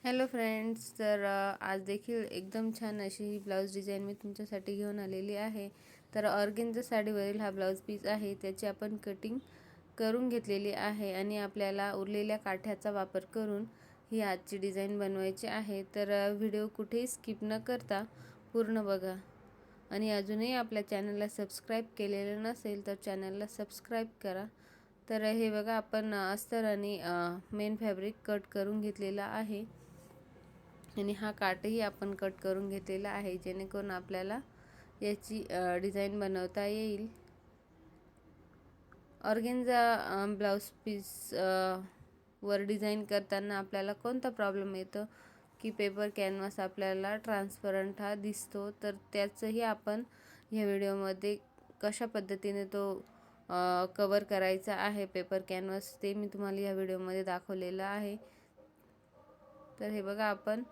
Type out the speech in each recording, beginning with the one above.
Hello friends, तर आज देखील एकदम छान अशी ही ब्लाऊज डिझाईन मी तुमच्यासाठी घेऊन आलेली आहे. तर ऑर्गेन्झा साडीवरील हा ब्लाऊज पीस आहे, त्याची आपण कटिंग करून घेतलेली आहे आणि आपल्याला उरलेल्या काठ्याचा वापर करून ही आजची डिझाईन बनवायची आहे. तर व्हिडिओ कुठेही स्किप न करता पूर्ण बघा आणि अजूनही आपल्या चॅनलला सबस्क्राईब केलेलं नसेल तर चॅनलला सबस्क्राईब करा. तर हे बघा, आपण अस्तर आणि मेन फॅब्रिक कट करून घेतलेला आहे आणि हा काठही आपण कट करून घेतलेला आहे, जेणेकरून आपल्याला याची डिझाईन बनवता येईल. ऑर्गेन्झा ब्लाऊज पीस वर डिझाईन करताना आपल्याला कोणता प्रॉब्लेम येतो की पेपर कॅनव्हास आपल्याला ट्रान्सपरंट हा दिसतो. तर त्याचंही आपण ह्या व्हिडिओमध्ये कशा पद्धतीने तो कवर करायचा आहे पेपर कॅनव्हास, ते मी तुम्हाला या व्हिडिओमध्ये दाखवलेलं आहे. तर हे बघा, आपण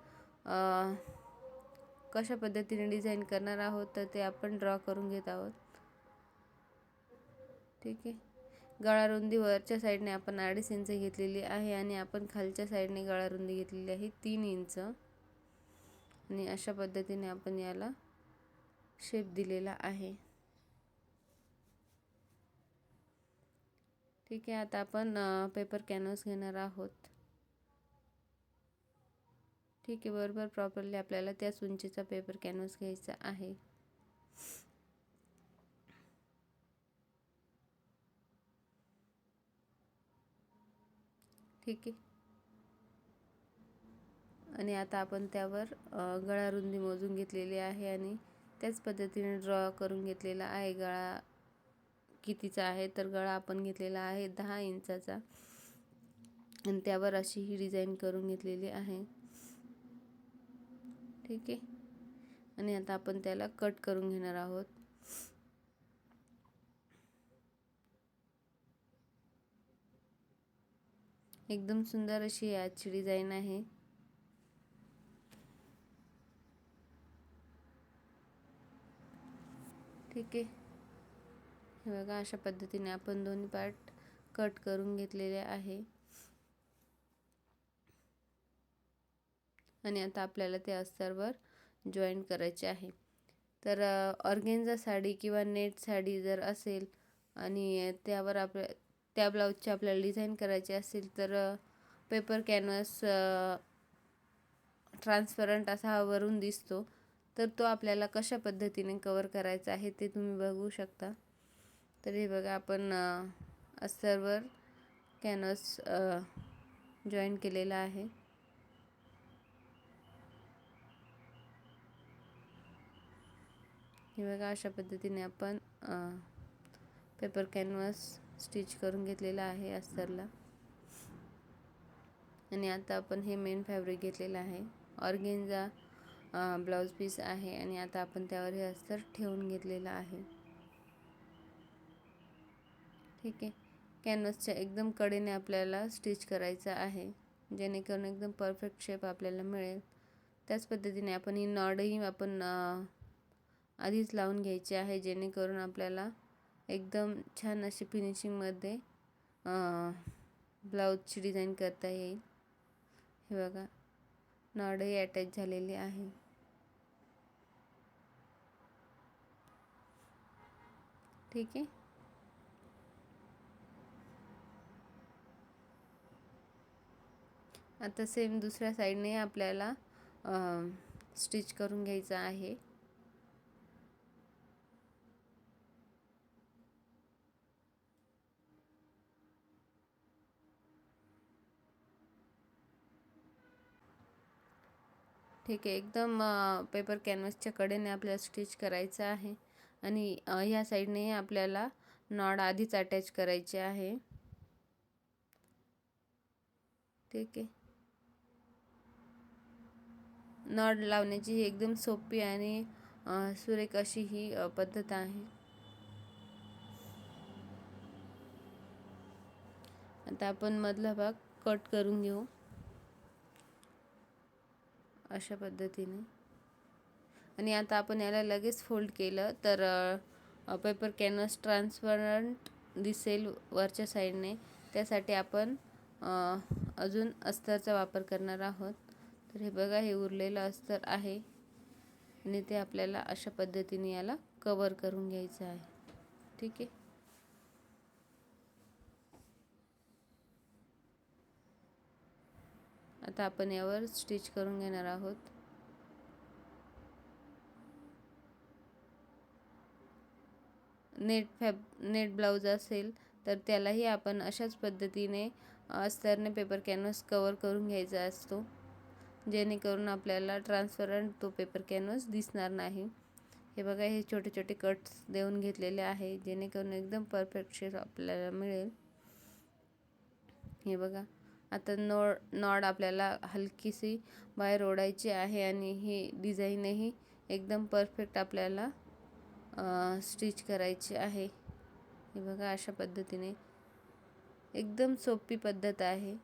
कशा पद्धतीने डिझाईन करणार आहोत तर ते आपण ड्रॉ करून घेत आहोत. ठीक आहे. गळा रुंदी वरच्या साईडने आपण 2.5 इंच घेतलेली आहे आणि आपण खालच्या साईडने गळा रुंदी घेतलेली आहे 3 इंच आणि अशा पद्धतीने आपण याला शेप दिलेला आहे. ठीक आहे. आता आपण पेपर कॅनव्हास घेणार आहोत. ठीक आहे. बरोबर प्रॉपरली आपल्याला त्याच उंचीचा पेपर कॅनव्हास घ्यायचा आहे. ठीक आहे. आणि आता आपण त्यावर गळा रुंदी मोजून घेतलेली आहे आणि त्याच पद्धतीने ड्रॉ करून घेतलेला आहे. गळा कितीचा आहे तर गळा आपण घेतलेला आहे 10 इंचाचा आणि त्यावर अशी ही डिझाईन करून घेतलेली आहे. ठीक आहे. आणि आता आपण त्याला कट करून घेणार आहोत. एकदम सुंदर अशी आजची डिझाईन आहे. ठीक आहे. हे बघा, अशा पद्धतीने आपण दोन्ही पार्ट कट करून घेतलेले आहे आणि आता आपल्याला ते अस्तरवर जॉईन करायचे आहे. तर ऑर्गेन्झा साडी किंवा नेट साडी जर असेल आणि त्यावर त्या ब्लाऊजची आपल्याला डिझाईन करायची असेल तर पेपर कॅनव्हास ट्रान्सपरंट असा वरून दिसतो, तर तो आपल्याला कशा पद्धतीने कवर करायचा आहे ते तुम्ही बघू शकता. तर हे बघा, आपण अस्तरवर कॅनव्हास जॉईन केलेला आहे. हे बघा, अशा पद्धतीने आपण पेपर कॅनव्हास स्टिच करून घेतलेला आहे अस्तरला. आणि आता आपण हे मेन फॅब्रिक घेतलेलं आहे. ऑर्गेन्झा ब्लाऊज पीस आहे आणि आता आपण त्यावर हे अस्तर ठेवून घेतलेलं आहे. ठीक आहे. कॅनव्हासच्या एकदम कडेने आपल्याला स्टिच करायचं आहे, जेणेकरून एकदम परफेक्ट शेप आपल्याला मिळेल. त्याच पद्धतीने आपण ही नॉडही आपण आधीच लावून घ्यायची आहे, जेणेकरून आपल्याला एकदम छान अशी फिनिशिंगमध्ये ब्लाऊजची डिझाईन करता येईल. हे बघा, नॉडही अटॅच झालेली आहे. ठीक आहे. आता सेम दुसऱ्या साईडने आपल्याला स्टिच करून घ्यायचं आहे. ठीक आहे. एकदम पेपर कॅनव्हासच्या कडेने आपल्याला स्टिच करायचं आहे आणि ह्या साईडने आपल्याला नॉड आधीच अटॅच करायचे आहे. ठीक आहे. नॉड लावण्याची ही एकदम सोपी आणि सुरेख अशी ही पद्धत आहे. आता आपण मधला भाग कट करून घेऊ अशा पद्धतीने. आणि आता आपण याला लगेच फोल्ड केलं तर पेपर कॅनव्हास ट्रान्सपरंट दिसेल वरच्या साईडने. त्यासाठी आपण अजून अस्तरचा वापर करणार आहोत. तर हे बघा, हे उरलेलं अस्तर आहे आणि ते आपल्याला अशा पद्धतीने याला कवर करून घ्यायचं आहे. ठीक आहे. आता आपण यावर स्टिच करून घेणार आहोत. नेट ब्लाऊज असेल तर त्यालाही आपण अशाच पद्धतीने अस्तरने पेपर कॅनव्हास कवर करून घ्यायचा असतो, जेणेकरून आपल्याला ट्रान्सपरंट तो पेपर कॅनव्हास दिसणार नाही. हे बघा, हे छोटे छोटे कट्स देऊन घेतलेले आहे, जेणेकरून एकदम परफेक्ट शेप आपल्याला मिळेल. हे बघा, आता नॉड आपल्याला हलकीशी बाहेर ओढायची आहे आणि ही डिझाईनही एकदम परफेक्ट आपल्याला स्टिच करायची आहे. हे बघा, अशा पद्धतीने एकदम सोपी पद्धत आहे.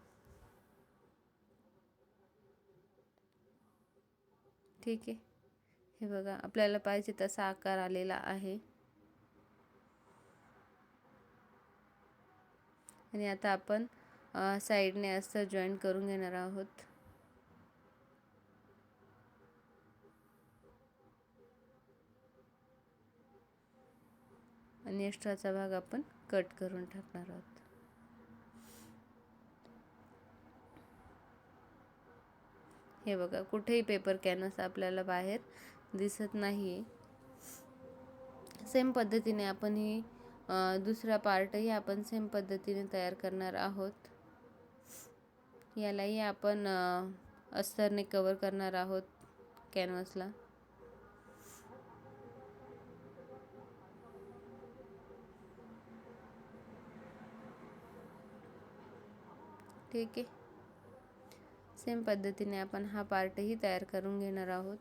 ठीक आहे. हे बघा, आपल्याला पाहिजे तसा आकार आलेला आहे. आणि आता आपण साईडने अस्तर जॉईन करून घेणार आहोत. आणि एक्स्ट्राचा भाग आपण कट करून टाकणार आहोत. हे बघा, कुठेही पेपर कॅनव्हास आपल्याला बाहेर दिसत नाहीये. सेम पद्धतीने आपण ही दुसरा पार्टही आपण सेम पद्धतीने तयार करणार आहोत. यालाही आपण अस्तरने कवर करणार आहोत कॅनव्हासला. ठीक आहे. सेम पद्धतीने आपण हा पार्टही तयार करून घेणार आहोत.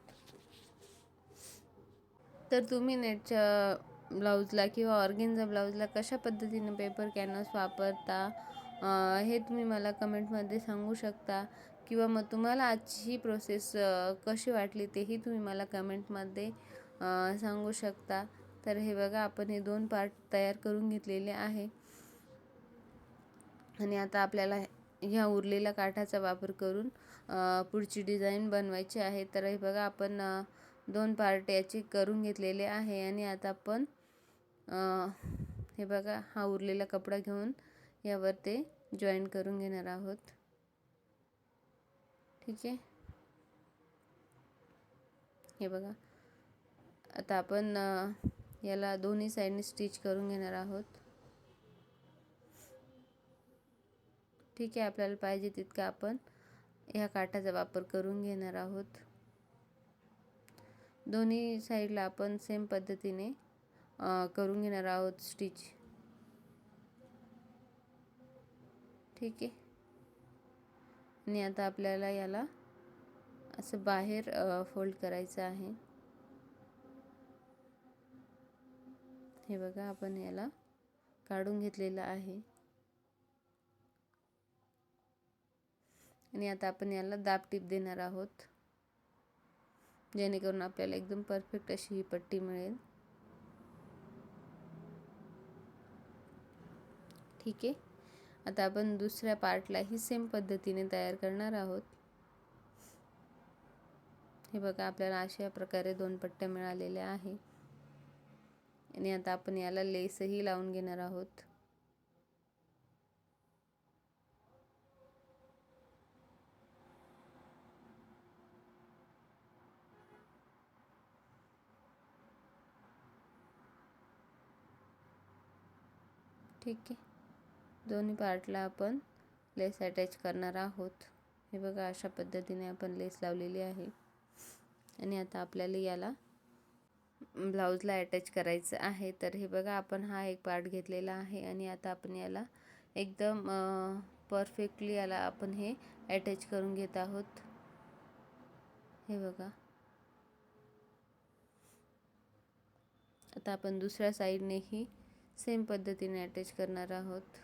तर तुम्ही नेटच्या ब्लाऊजला किंवा ऑर्गेन्झा ब्लाऊजला कशा पद्धतीने पेपर कॅनव्हास वापरता हे तुम्ही मला कमेंटमध्ये सांगू शकता, किंवा मग तुम्हाला आजची ही प्रोसेस कशी वाटली तेही तुम्ही मला कमेंटमध्ये सांगू शकता. तर हे बघा, आपण हे 2 पार्ट तयार करून घेतलेले आहे आणि आता आपल्याला ह्या उरलेल्या काठाचा वापर करून पुढची डिझाईन बनवायची आहे. तर हे बघा, आपण 2 पार्ट याचे करून घेतलेले आहे आणि आता आपण हे बघा, हा उरलेला कपडा घेऊन यावर ते जॉईन करून घेणार आहोत. ठीक आहे. हे बघा, आता आपण याला दोन्ही साईडने स्टिच करून घेणार आहोत. ठीक आहे. आपल्याला पाहिजे तितका आपण ह्या काठाचा वापर करून घेणार आहोत. दोन्ही साईडला आपण सेम पद्धतीने करून घेणार आहोत स्टिच. ठीक आहे. आणि आता आपल्याला याला असं बाहेर फोल्ड करायचं आहे. हे बघा, आपण याला काढून घेतलेलं आहे आणि आता आपण याला दाब टीप देणार आहोत, जेणेकरून आपल्याला एकदम परफेक्ट अशी ही पट्टी मिळेल. ठीक आहे. आता आपण दुसऱ्या पार्टलाही सेम पद्धतीने तयार करणार आहोत. हे बघा, आपल्याला अशा प्रकारे 2 पट्ट्या मिळालेल्या आहे आणि आता आपण याला लेसही लावून घेणार आहोत. ठीक आहे. दोन्ही पार्टला आपण लेस अटॅच करणार आहोत. हे बघा, अशा पद्धतीने आपण लेस लावलेली आहे आणि आता आपल्याला याला ब्लाऊजला अटॅच करायचं आहे. तर हे बघा, आपण हा एक पार्ट घेतलेला आहे आणि आता आपण याला एकदम परफेक्टली याला आपण हे अटॅच करून घेत आहोत. हे बघा, आता आपण दुसऱ्या साईडनेही सेम पद्धतीने अटॅच करणार आहोत.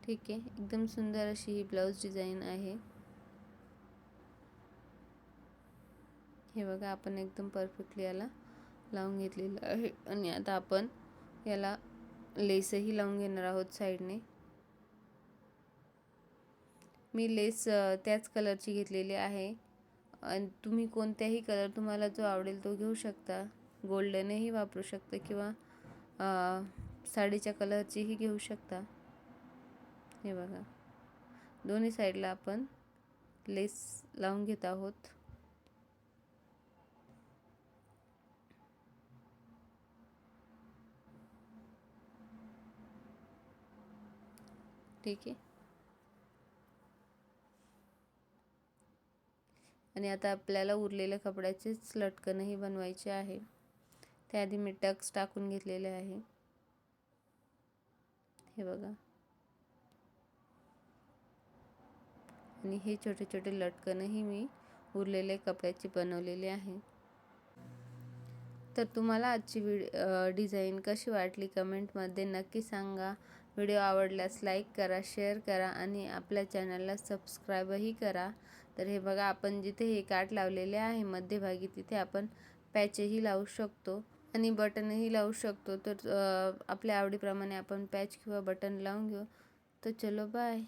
ठीक आहे. एकदम सुंदर अशी ही ब्लाऊज डिझाईन आहे. हे बघा, आपण एकदम परफेक्टली याला लावून घेतलेलं आहे आणि आता आपण याला लेसही लावून घेणार आहोत साईडने. मी लेस त्याच कलरची घेतलेली आहे आणि तुम्ही कोणत्याही कलर तुम्हाला जो आवडेल तो घेऊ शकता. गोल्डनही वापरू शकता किंवा साडीच्या कलरचीही घेऊ शकता. हे बघा, दोन्ही साईडला आपण लेस लावून घेत आहोत. ठीक आहे. आणि आता आपल्याला उरलेल्या कपड्याचेच लटकनही बनवायचे आहे. त्याआधी मी टक्स टाकून घेतलेले आहे. हे बघा, आणि हे छोटे छोटे लटकनही मी उरलेले कपड्याचे बनवलेले आहे. तर तुम्हाला आजची डिझाईन कशी वाटली कमेंटमध्ये नक्की सांगा. व्हिडिओ आवडल्यास लाईक करा, शेअर करा आणि आपल्या चॅनलला सबस्क्राईबही करा. तर हे बघा, आपण जिथे हे काठ लावलेले आहे मध्यभागी तिथे आपण पॅचही लावू शकतो आणि बटनही लावू शकतो. तर आपल्या आवडीप्रमाणे आपण पॅच किंवा बटन लावून घेऊ. तर चलो बाय.